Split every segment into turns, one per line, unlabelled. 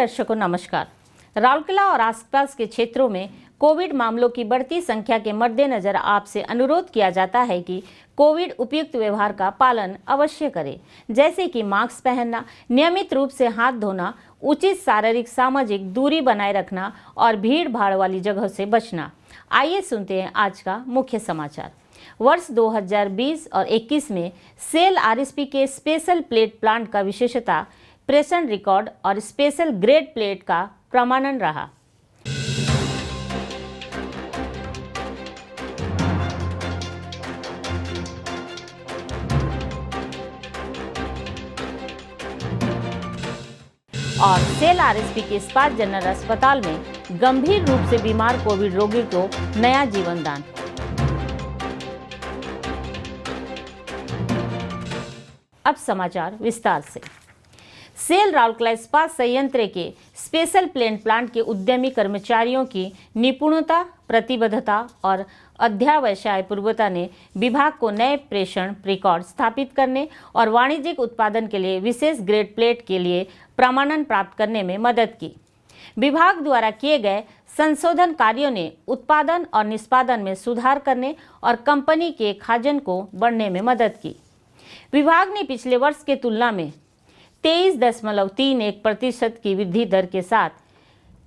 दर्शकों नमस्कार। राउरकेला और आसपास के क्षेत्रों में कोविड मामलों की बढ़ती संख्या के मद्देनजर आपसे अनुरोध किया जाता है कि कोविड उपयुक्त व्यवहार का पालन अवश्य करें, जैसे कि मास्क पहनना, नियमित रूप से हाथ धोना, उचित शारीरिक सामाजिक दूरी बनाए रखना और भीड़ भाड़ वाली जगहों से बचना। आइए सुनते हैं आज का मुख्य समाचार। वर्ष 2020 और 21 में सेल आरएसपी के स्पेशल प्लेट प्लांट का विशेषता प्रेषण रिकॉर्ड और स्पेशल ग्रेड प्लेट का प्रमाणन रहा। और सेल आरएसपी के इस्पात जनरल अस्पताल में गंभीर रूप से बीमार कोविड रोगी को नया जीवन दान। अब समाचार विस्तार से। सेल राउरकेला इस्पात संयंत्र के स्पेशल प्लेट प्लांट के उद्यमी कर्मचारियों की निपुणता, प्रतिबद्धता और अध्यावसाय पूर्वता ने विभाग को नए प्रेषण रिकॉर्ड स्थापित करने और वाणिज्यिक उत्पादन के लिए विशेष ग्रेड प्लेट के लिए प्रमाणन प्राप्त करने में मदद की। विभाग द्वारा किए गए संशोधन कार्यों ने उत्पादन और निष्पादन में सुधार करने और कंपनी के खाजन को बढ़ने में मदद की। विभाग ने पिछले वर्ष के तुलना में 23.31% की वृद्धि दर के साथ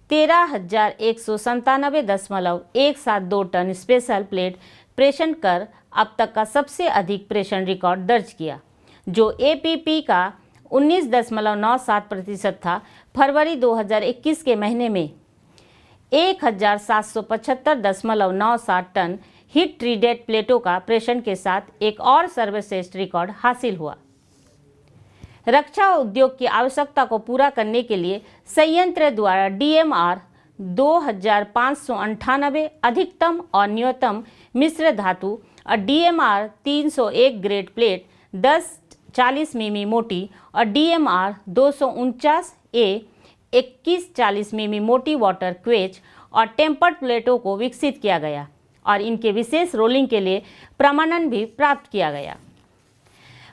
13,197.172 टन स्पेशल प्लेट प्रेषण कर अब तक का सबसे अधिक प्रेषण रिकॉर्ड दर्ज किया, जो एपीपी का 19.97% था। फरवरी 2021 के महीने में 1,775.97 टन हीट ट्रीटेड प्लेटों का प्रेषण के साथ एक और सर्वश्रेष्ठ रिकॉर्ड हासिल हुआ। रक्षा उद्योग की आवश्यकता को पूरा करने के लिए संयंत्र द्वारा डीएमआर 2,598 अधिकतम और न्यूनतम मिश्र धातु और डीएमआर 301 ग्रेड प्लेट 10-40 मिमी मोटी और डीएमआर 249A 21-40 मिमी मोटी वाटर क्वेच और टेम्पर्ड प्लेटों को विकसित किया गया और इनके विशेष रोलिंग के लिए प्रमाणन भी प्राप्त किया गया।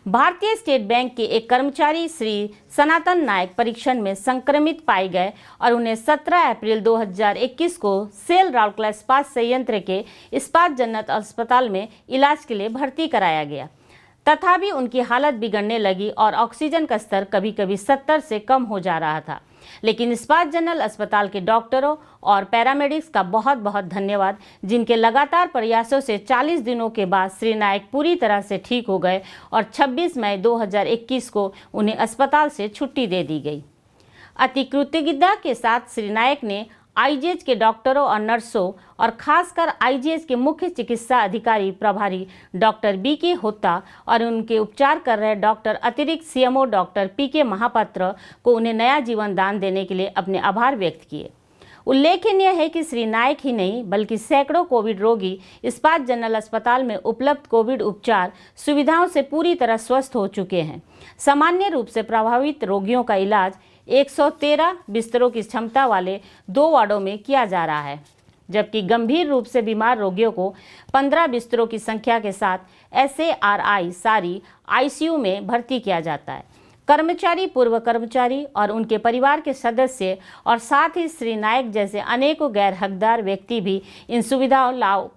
भारतीय स्टेट बैंक के एक कर्मचारी श्री सनातन नायक परीक्षण में संक्रमित पाए गए और उन्हें 17 अप्रैल 2021 को सेल राउरकेला इस्पात संयंत्र के इस्पात जनरल अस्पताल में इलाज के लिए भर्ती कराया गया। तथापि उनकी हालत बिगड़ने लगी और ऑक्सीजन का स्तर कभी कभी 70 से कम हो जा रहा था। लेकिन इस्पात जनरल अस्पताल के डॉक्टरों और पैरामेडिक्स का बहुत बहुत धन्यवाद, जिनके लगातार प्रयासों से 40 दिनों के बाद श्री नायक पूरी तरह से ठीक हो गए और 26 मई 2021 को उन्हें अस्पताल से छुट्टी दे दी गई। अति कृतज्ञता के साथ श्री नायक ने आईजीएच के डॉक्टरों और नर्सों और खासकर आईजीएच के मुख्य चिकित्सा अधिकारी प्रभारी डॉक्टर बीके होता और उनके उपचार कर रहे डॉक्टर अतिरिक्त सीएमओ डॉक्टर पीके महापात्र को उन्हें नया जीवन दान देने के लिए अपने आभार व्यक्त किए। उल्लेखनीय है कि श्री नायक ही नहीं बल्कि सैकड़ों कोविड रोगी इस्पात जनरल अस्पताल में उपलब्ध कोविड उपचार सुविधाओं से पूरी तरह स्वस्थ हो चुके हैं। सामान्य रूप से प्रभावित रोगियों का इलाज 113 बिस्तरों की क्षमता वाले 2 वार्डों में किया जा रहा है, जबकि गंभीर रूप से बीमार रोगियों को 15 बिस्तरों की संख्या के साथ SARI सारी आईसीयू में भर्ती किया जाता है। कर्मचारी, पूर्व कर्मचारी और उनके परिवार के सदस्य और साथ ही श्री नायक जैसे अनेकों गैर हकदार व्यक्ति भी इन सुविधाओं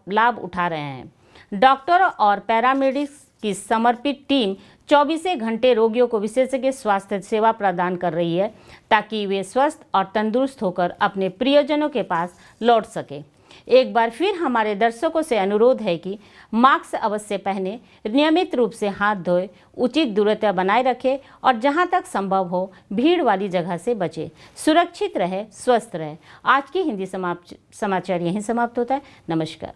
लाभ उठा रहे हैं। डॉक्टरों और पैरामेडिक्स की समर्पित टीम 24 घंटे रोगियों को विशेषज्ञ स्वास्थ्य सेवा प्रदान कर रही है, ताकि वे स्वस्थ और तंदुरुस्त होकर अपने प्रियजनों के पास लौट सके। एक बार फिर हमारे दर्शकों से अनुरोध है कि मास्क अवश्य पहने, नियमित रूप से हाथ धोए, उचित दूरत्व बनाए रखें और जहां तक संभव हो भीड़ वाली जगह से बचें। सुरक्षित रहे, स्वस्थ रहे। आज की हिंदी समाचार यहीं समाप्त होता है। नमस्कार।